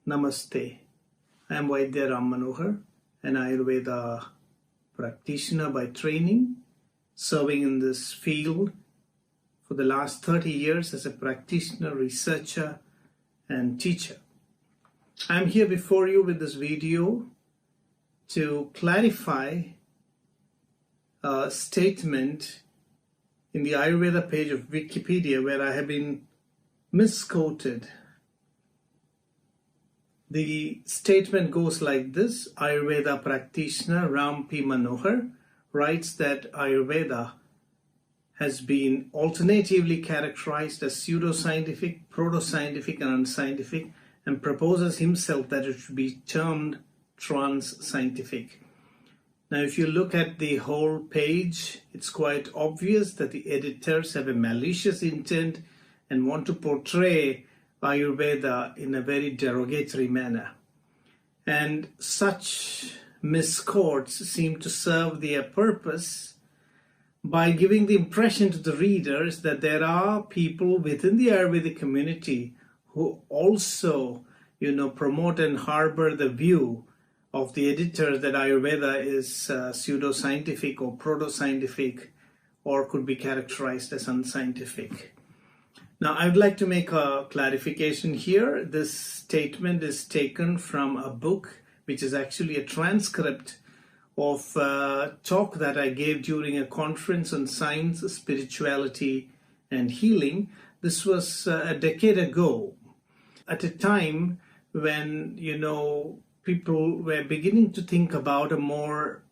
Namaste. I am Vaidya Rammanohar, an Ayurveda practitioner by training, serving in this field for the last 30 years as a practitioner, researcher, and teacher. I am here before you with this video to clarify a statement in the Ayurveda page of Wikipedia where I have been misquoted. The statement goes like this: Ayurveda practitioner Ram P. Manohar writes that Ayurveda has been alternatively characterized as pseudoscientific, proto-scientific, and unscientific, and proposes himself that it should be termed trans-scientific. Now, if you look at the whole page, it's quite obvious that the editors have a malicious intent and want to portray Ayurveda in a very derogatory manner. And such misquotes seem to serve their purpose by giving the impression to the readers that there are people within the Ayurvedic community who also, promote and harbor the view of the editors that Ayurveda is pseudoscientific or proto-scientific or could be characterized as unscientific. Now, I would like to make a clarification here. This statement is taken from a book, which is actually a transcript of a talk that I gave during a conference on science, spirituality, and healing. This was a decade ago, at a time when, people were beginning to think about a more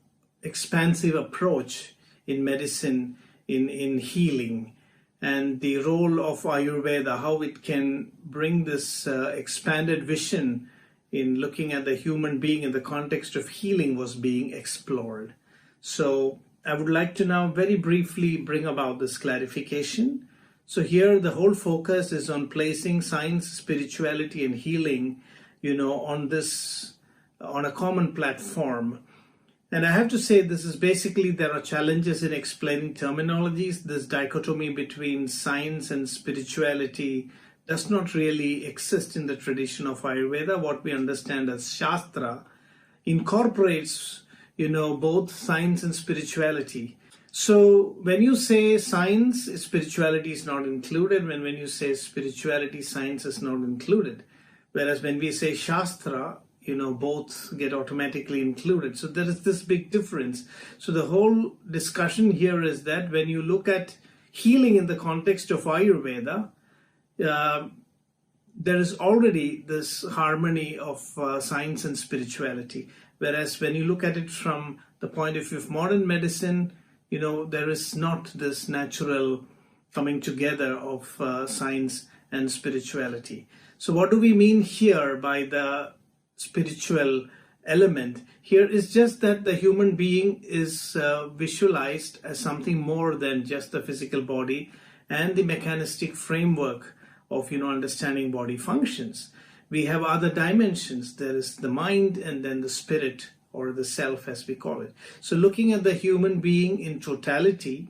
expansive approach in medicine, in healing, and the role of Ayurveda, how it can bring this expanded vision in looking at the human being in the context of healing was being explored. So I would like to now very briefly bring about this clarification. So here the whole focus is on placing science, spirituality, and healing, on a common platform. And I have to say, this is basically, there are challenges in explaining terminologies. This dichotomy between science and spirituality does not really exist in the tradition of Ayurveda. What we understand as Shastra incorporates, both science and spirituality. So when you say science, spirituality is not included. When you say spirituality, science is not included. Whereas when we say Shastra, both get automatically included. So there is this big difference. So the whole discussion here is that when you look at healing in the context of Ayurveda, there is already this harmony of science and spirituality. Whereas when you look at it from the point of view of modern medicine, there is not this natural coming together of science and spirituality. So what do we mean here by the spiritual element? Here is just that the human being is visualized as something more than just the physical body and the mechanistic framework of understanding body functions. We have other dimensions. There is the mind and then the spirit, or the self as we call it. So looking at the human being in totality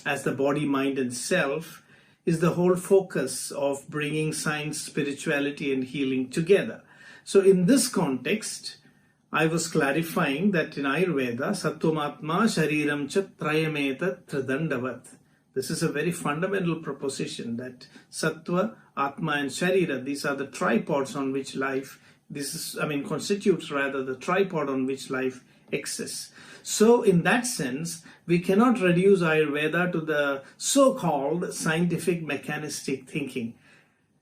as the body, mind, and self is the whole focus of bringing science, spirituality, and healing together. So in this context, I was clarifying that in Ayurveda, Sattvamatma Shariram Cha Trayameta Tridandavat. This is a very fundamental proposition that Sattva, Atma, and Sharira, these are the tripods on which life, constitutes rather the tripod on which life exists. So in that sense, we cannot reduce Ayurveda to the so-called scientific mechanistic thinking.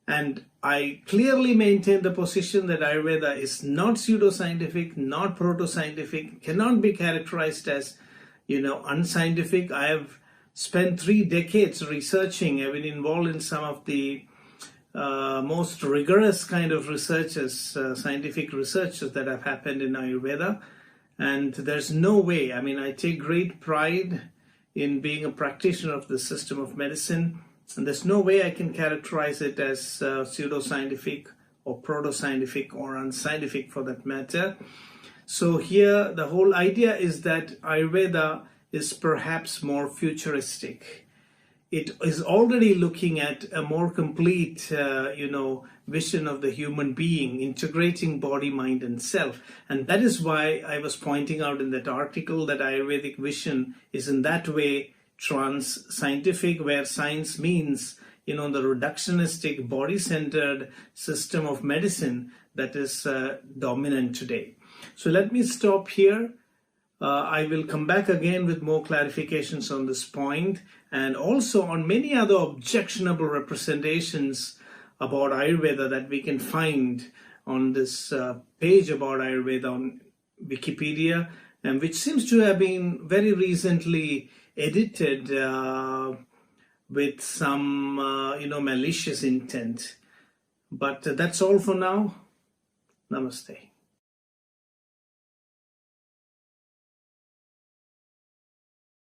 And I clearly maintain the position that Ayurveda is not pseudoscientific, not proto-scientific, cannot be characterized as, unscientific. I have spent 3 decades researching. I've been involved in some of the most rigorous kind of researches, scientific researches that have happened in Ayurveda. And there's no way, I take great pride in being a practitioner of the system of medicine. And there's no way I can characterize it as pseudoscientific or proto-scientific or unscientific for that matter. So here the whole idea is that Ayurveda is perhaps more futuristic. it is already looking at a more complete, vision of the human being, integrating body, mind, and self. And that is why I was pointing out in that article that Ayurvedic vision is in that way trans-scientific, where science means, the reductionistic, body-centered system of medicine that is dominant today. So let me stop here. I will come back again with more clarifications on this point, and also on many other objectionable representations about Ayurveda that we can find on this page about Ayurveda on Wikipedia, and which seems to have been very recently edited with some malicious intent. But that's all for now. Namaste.